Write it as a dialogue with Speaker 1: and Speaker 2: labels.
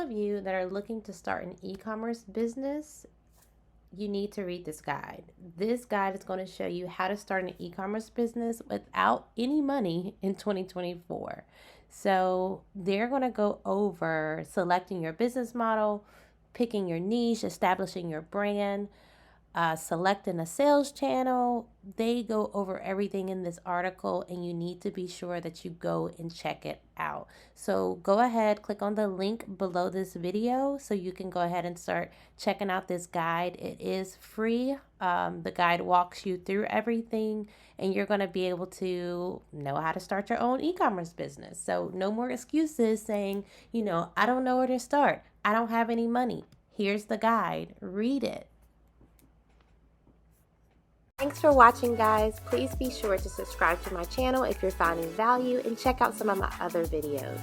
Speaker 1: of you that are looking to start an e-commerce business, you need to read this guide. This guide is going to show you how to start an e-commerce business without any money in 2024. So they're going to go over selecting your business model, picking your niche, establishing your brand, selecting a sales channel. They go over everything in this article, and you need to be sure that you go and check it out. So go ahead, click on the link below this video so you can go ahead and start checking out this guide. It is free. The guide walks you through everything, and you're going to be able to know how to start your own e-commerce business. So no more excuses saying, I don't know where to start. I don't have any money. Here's the guide. Read it. Thanks for watching, guys. Please be sure to subscribe to my channel if you're finding value, and check out some of my other videos.